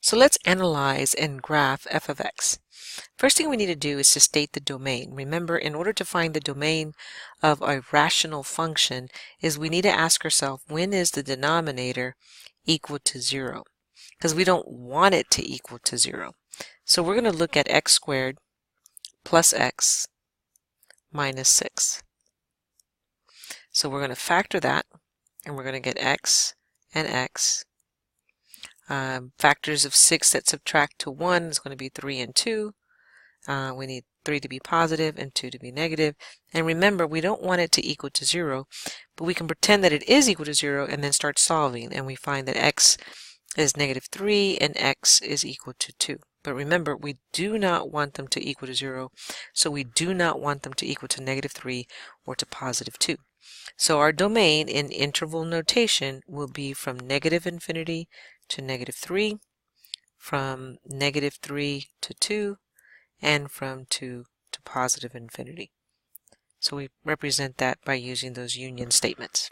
So let's analyze and graph f of x. First thing we need to do is to state the domain. Remember, in order to find the domain of a rational function is we need to ask ourselves, when is the denominator equal to 0? Because we don't want it to equal to 0. So we're going to look at x squared plus x minus 6. So we're going to factor that, and we're going to get x and x. Factors of 6 that subtract to 1 is going to be 3 and 2. We need 3 to be positive and 2 to be negative. And remember, we don't want it to equal to 0, but we can pretend that it is equal to 0 and then start solving. And we find that x is negative 3 and x is equal to 2. But remember, we do not want them to equal to 0, so we do not want them to equal to negative 3 or to positive 2. So our domain in interval notation will be from negative infinity to negative 3, from negative 3 to 2, and from 2 to positive infinity. So we represent that by using those union statements.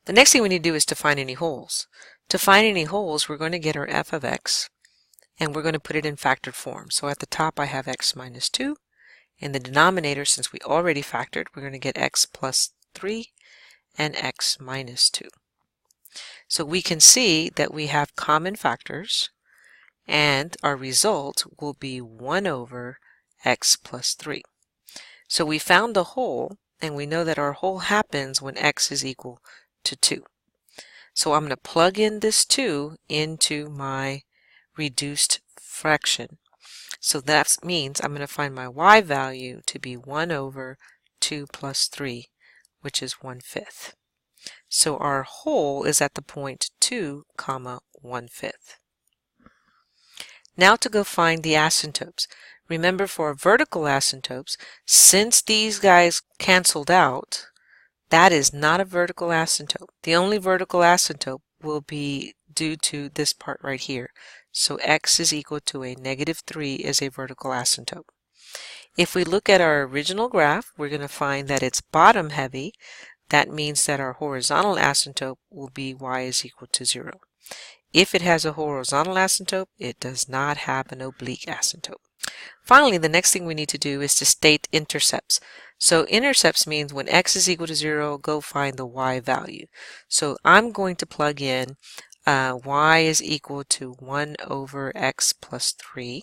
The next thing we need to do is to find any holes. To find any holes, we're going to get our f of x, and we're going to put it in factored form. So at the top I have x minus 2. In the denominator, since we already factored, we're going to get x plus 3 and x minus 2. So we can see that we have common factors, and our result will be 1 over x plus 3. So we found the hole, and we know that our hole happens when x is equal to 2. So I'm going to plug in this 2 into my reduced fraction. So that means I'm going to find my y value to be 1 over 2 plus 3, which is 1/5. So our hole is at the point 2, 1/5. Now to go find the asymptotes. Remember, for vertical asymptotes, since these guys canceled out, that is not a vertical asymptote. The only vertical asymptote will be due to this part right here. So x is equal to a negative 3 is a vertical asymptote. If we look at our original graph, we're going to find that it's bottom heavy. That means that our horizontal asymptote will be y is equal to 0. If it has a horizontal asymptote, it does not have an oblique asymptote. Finally, the next thing we need to do is to state intercepts. So intercepts means when x is equal to 0, go find the y value. So I'm going to plug in y is equal to 1 over x plus 3.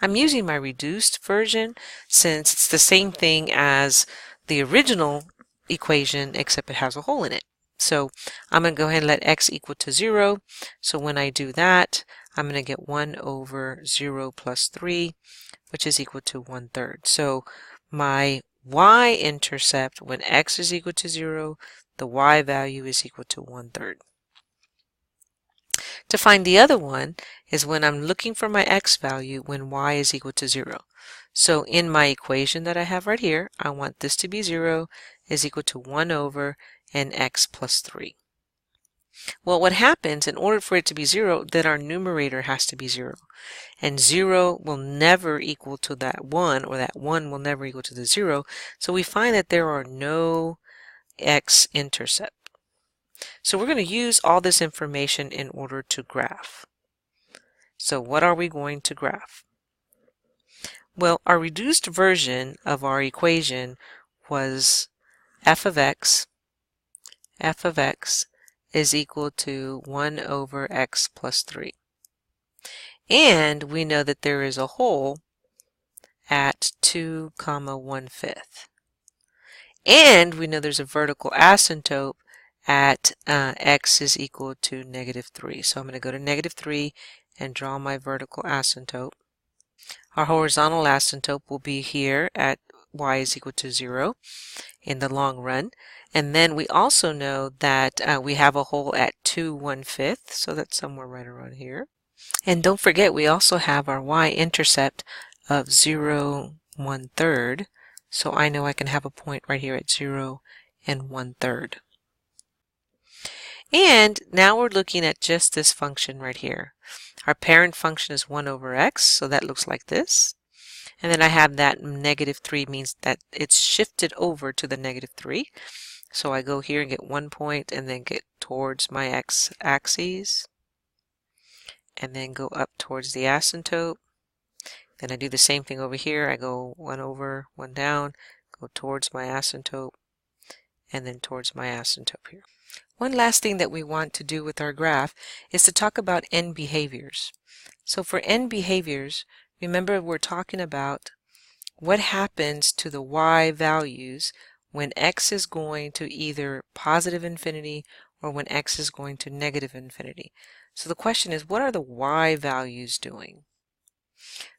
I'm using my reduced version since it's the same thing as the original equation except it has a hole in it. So I'm going to go ahead and let x equal to 0. So when I do that, I'm going to get 1 over 0 plus 3, which is equal to 1/3. So my y-intercept when x is equal to 0, the y value is equal to 1/3. To find the other one is when I'm looking for my x value when y is equal to 0. So in my equation that I have right here, I want this to be 0 is equal to 1 over and x plus 3. Well, what happens, in order for it to be 0, then our numerator has to be 0. And 0 will never equal to that 1, or that 1 will never equal to the 0. So we find that there are no x-intercept. So we're going to use all this information in order to graph. So what are we going to graph? Well, our reduced version of our equation was f of x is equal to 1 over x plus 3. And we know that there is a hole at 2, 1/5. And we know there's a vertical asymptote at x is equal to negative 3. So I'm going to go to negative 3 and draw my vertical asymptote. Our horizontal asymptote will be here at y is equal to 0 in the long run. And then we also know that we have a hole at 2 1/5, so that's somewhere right around here. And don't forget, we also have our y-intercept of 0 1/3, so I know I can have a point right here at 0 and 1/3. And now we're looking at just this function right here. Our parent function is 1 over x, so that looks like this. And then I have that negative 3 means that it's shifted over to the negative 3. So I go here and get 1 point and then get towards my x-axis. and then go up towards the asymptote. Then I do the same thing over here. I go one over, one down, go towards my asymptote, and then towards my asymptote here. One last thing that we want to do with our graph is to talk about end behaviors. So for end behaviors, remember we're talking about what happens to the y values when x is going to either positive infinity or when x is going to negative infinity. So the question is, what are the y values doing?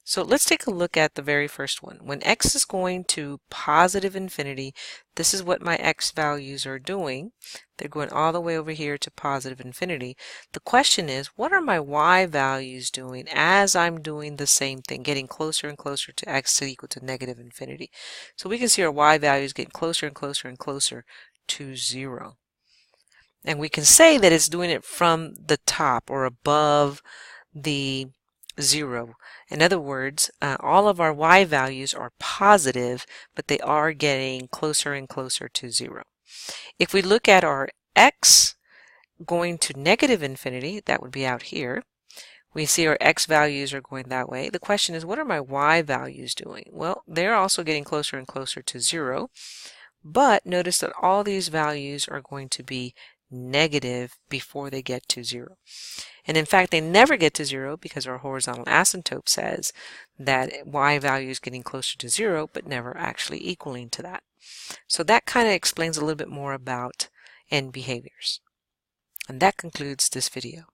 So let's take a look at the very first one. When x is going to positive infinity, this is what my x values are doing. They're going all the way over here to positive infinity. The question is, what are my y values doing as I'm doing the same thing, getting closer and closer to x equal to negative infinity? So we can see our y values getting closer and closer and closer to 0. And we can say that it's doing it from the top or above the 0. In other words, all of our y values are positive, but they are getting closer and closer to 0. If we look at our x going to negative infinity, that would be out here. We see our x values are going that way. The question is, what are my y values doing? Well, they're also getting closer and closer to 0, but notice that all these values are going to be negative before they get to 0. And in fact, they never get to 0 because our horizontal asymptote says that y value is getting closer to 0, but never actually equaling to that. So that kind of explains a little bit more about end behaviors. And that concludes this video.